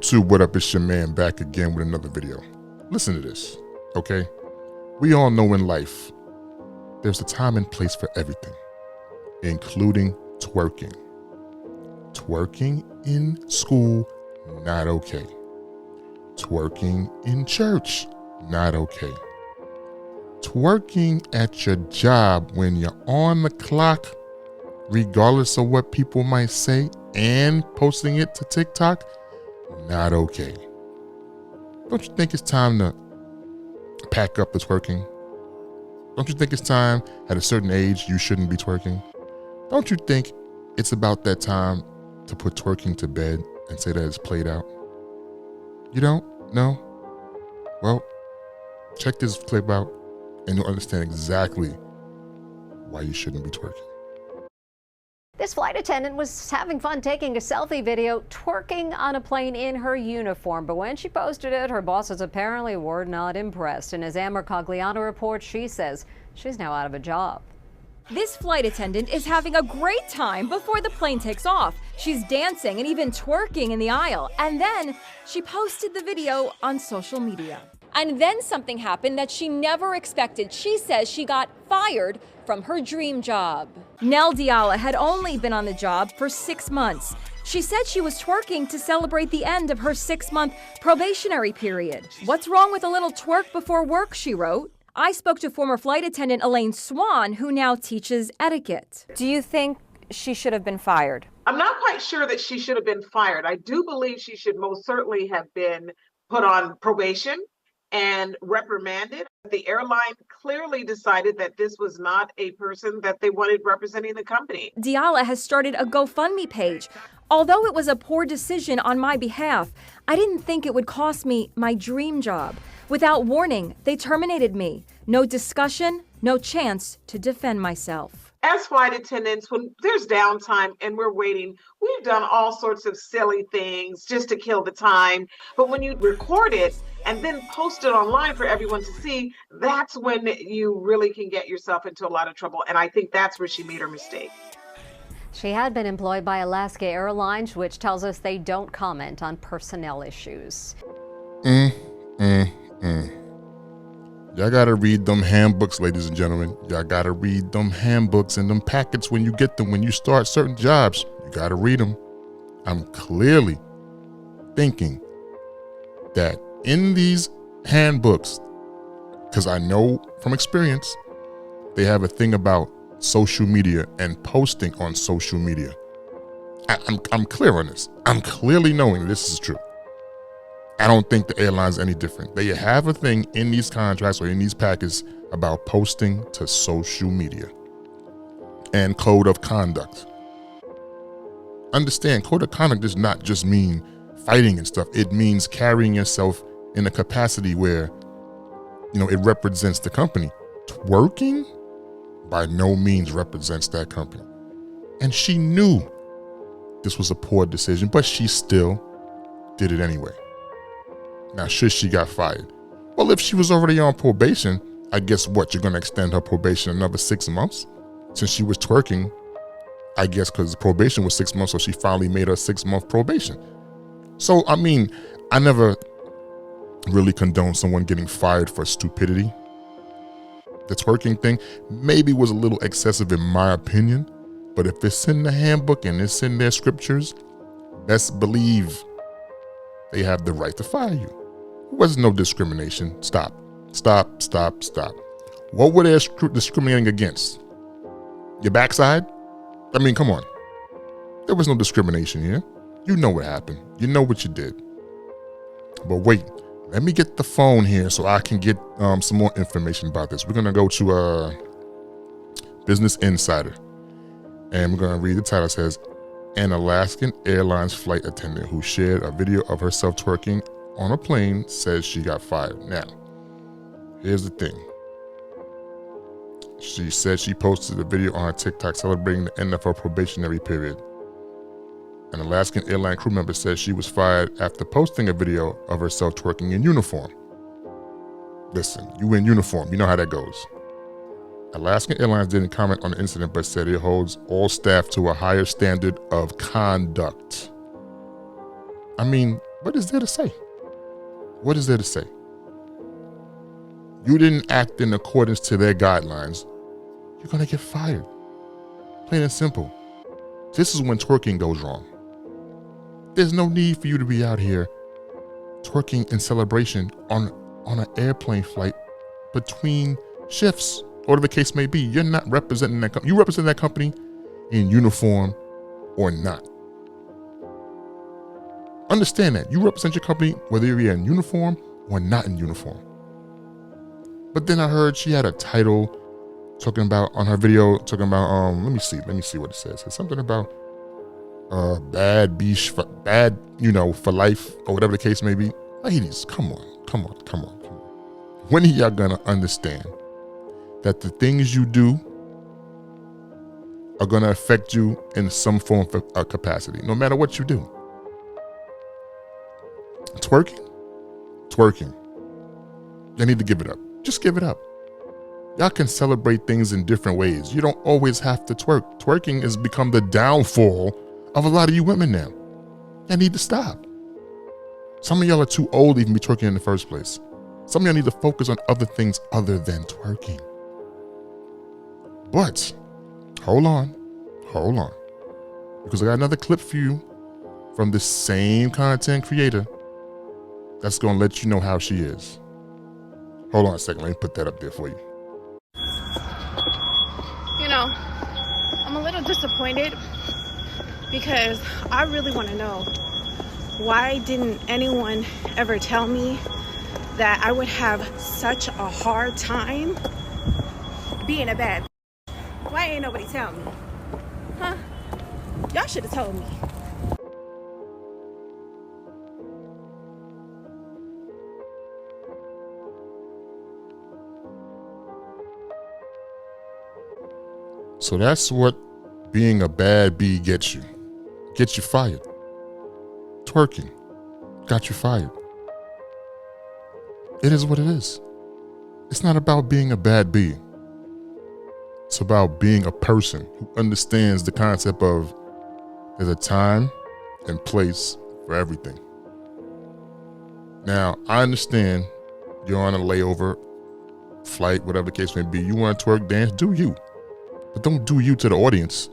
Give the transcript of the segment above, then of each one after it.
YouTube, what up? It's your man back again with another video. Listen to this, okay? We all know in life, there's a time and place for everything, including twerking. Twerking in school, not okay. Twerking in church, not okay. Twerking at your job when you're on the clock, regardless of what people might say, and posting it to TikTok, not okay. Don't you think it's time to pack up the twerking? Don't you think it's time at a certain age you shouldn't be twerking? Don't you think it's about that time to put twerking to bed and say that it's played out? You don't? No? Well, check this clip out and you'll understand exactly why you shouldn't be twerking. This flight attendant was having fun taking a selfie video twerking on a plane in her uniform, but when she posted it, her bosses apparently were not impressed. And as Amber Cogliano reports, she says she's now out of a job. This flight attendant is having a great time before the plane takes off. She's dancing and even twerking in the aisle, and then she posted the video on social media. And then something happened that she never expected. She says she got fired from her dream job. Nell Diala had only been on the job for 6 months. She said she was twerking to celebrate the end of her 6-month probationary period. What's wrong with a little twerk before work, she wrote. I spoke to former flight attendant Elaine Swan, who now teaches etiquette. Do you think she should have been fired? I'm not quite sure that she should have been fired. I do believe she should most certainly have been put on probation and reprimanded. The airline clearly decided that this was not a person that they wanted representing the company. Diala has started a GoFundMe page. Although it was a poor decision on my behalf, I didn't think it would cost me my dream job. Without warning, they terminated me. No discussion, no chance to defend myself. As flight attendants, when there's downtime and we're waiting, we've done all sorts of silly things just to kill the time. But when you record it and then post it online for everyone to see, that's when you really can get yourself into a lot of trouble. And I think that's where she made her mistake. She had been employed by Alaska Airlines, which tells us they don't comment on personnel issues. Y'all gotta read them handbooks, ladies and gentlemen. Y'all gotta read them handbooks and them packets when you get them. When you start certain jobs, you gotta read them. I'm clearly thinking that in these handbooks, because I know from experience, they have a thing about social media and posting on social media. I'm clear on this. I'm clearly knowing this is true. I don't think the airline's any different. They have a thing in these contracts or in these packets about posting to social media and code of conduct. Understand, code of conduct does not just mean fighting and stuff. It means carrying yourself in a capacity where, it represents the company. Twerking by no means represents that company. And she knew this was a poor decision, but she still did it anyway. Now, should she got fired? Well, if she was already on probation, I guess what, you're going to extend her probation another 6 months? Since she was twerking, I guess because probation was 6 months, so she finally made her 6-month probation. So, I never really condone someone getting fired for stupidity. The twerking thing maybe was a little excessive in my opinion, but if it's in the handbook and it's in their scriptures, best believe they have the right to fire you. There was no discrimination. Stop. What were they discriminating against? Your backside? Come on. There was no discrimination here. You know what happened. You know what you did. But wait, let me get the phone here so I can get some more information about this. We're going to go to Business Insider. And we're going to read the title. It says, an Alaskan Airlines flight attendant who shared a video of herself twerking on a plane says she got fired. Now, here's the thing. She said she posted a video on her TikTok celebrating the end of her probationary period. An Alaskan airline crew member says she was fired after posting a video of herself twerking in uniform. Listen, you in uniform, you know how that goes. Alaskan Airlines didn't comment on the incident, but said it holds all staff to a higher standard of conduct. What is there to say? What is there to say? You didn't act in accordance to their guidelines. You're going to get fired. Plain and simple. This is when twerking goes wrong. There's no need for you to be out here twerking in celebration on an airplane flight between shifts, or whatever the case may be. You're not representing that company. You represent that company in uniform or not. Understand that. You represent your company whether you're in uniform or not in uniform. But then I heard she had a title talking about on her video, talking about let me see what it says. It's something about bad beach, bad, for life, or whatever the case may be. Ladies, come on. When are y'all gonna understand that the things you do are gonna affect you in some form of capacity, no matter what you do? Twerking. You need to give it up. Just give it up. Y'all can celebrate things in different ways. You don't always have to twerk. Twerking has become the downfall of a lot of you women now. Y'all need to stop. Some of y'all are too old to even be twerking in the first place. Some of y'all need to focus on other things other than twerking. But, hold on. Because I got another clip for you from the same content creator that's gonna let you know how she is. Hold on a second, let me put that up there for you. I'm a little disappointed because I really want to know, why didn't anyone ever tell me that I would have such a hard time being a bad bitch? Why ain't nobody tell me? Huh? Y'all should have told me. So that's what being a bad bee gets you. Gets you fired. Twerking got you fired. It is what it is. It's not about being a bad bee. It's about being a person who understands the concept of there's a time and place for everything. Now, I understand you're on a layover, flight, whatever the case may be. You want to twerk, dance, do you. But don't do you to the audience,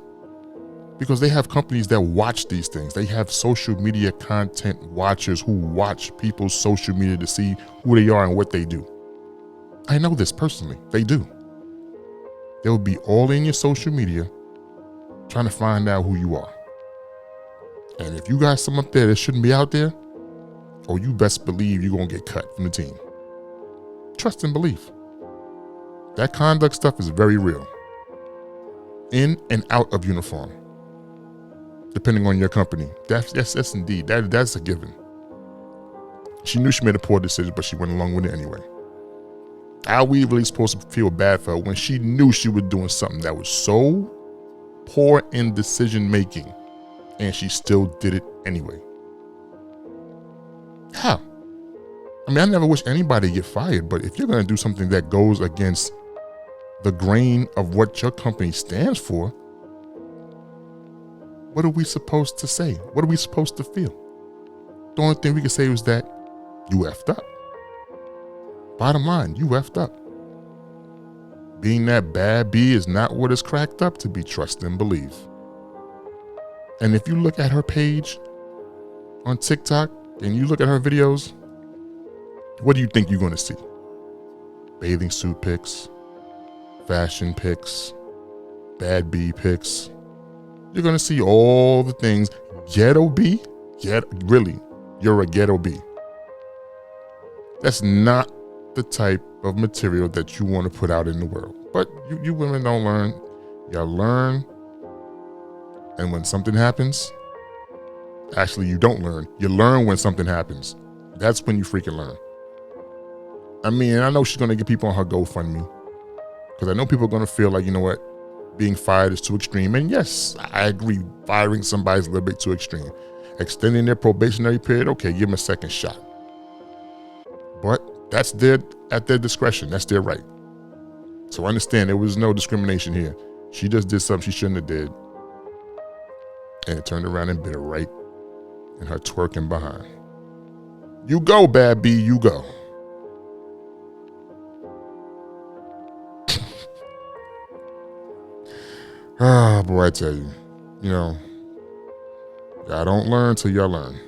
because they have companies that watch these things. They have social media content watchers who watch people's social media to see who they are and what they do. I know this personally. They do. They'll be all in your social media trying to find out who you are. And if you got some up there that shouldn't be out there, you best believe you're going to get cut from the team. Trust and belief. That conduct stuff is very real. In and out of uniform, depending on your company. That's indeed, that's a given. She knew she made a poor decision, but she went along with it anyway. How are we really supposed to feel bad for her when she knew she was doing something that was so poor in decision making, and she still did it anyway? How? I mean, I never wish anybody to get fired, but if you're going to do something that goes against the grain of what your company stands for, what are we supposed to say? What are we supposed to feel? The only thing we can say was that you effed up. Bottom line, you effed up. Being that bad bee is not what it's cracked up to be, trust and believe. And if you look at her page on TikTok and you look at her videos, what do you think you're going to see? Bathing suit pics, fashion pics, bad bee pics. You're going to see all the things. Ghetto bee? Really, you're a ghetto bee. That's not the type of material that you want to put out in the world. But you women don't learn. Y'all learn. And when something happens, actually you don't learn. You learn when something happens. That's when you freaking learn. I mean, I know she's going to get people on her GoFundMe, because I know people are going to feel like, you know what, being fired is too extreme. And yes, I agree, firing somebody is a little bit too extreme. Extending their probationary period, okay, give them a second shot. But that's at their discretion. That's their right. So understand, there was no discrimination here. She just did something she shouldn't have did. And it turned around and bit her right in her twerking behind. You go, bad B, you go. Ah, boy, I tell you, y'all don't learn till y'all learn.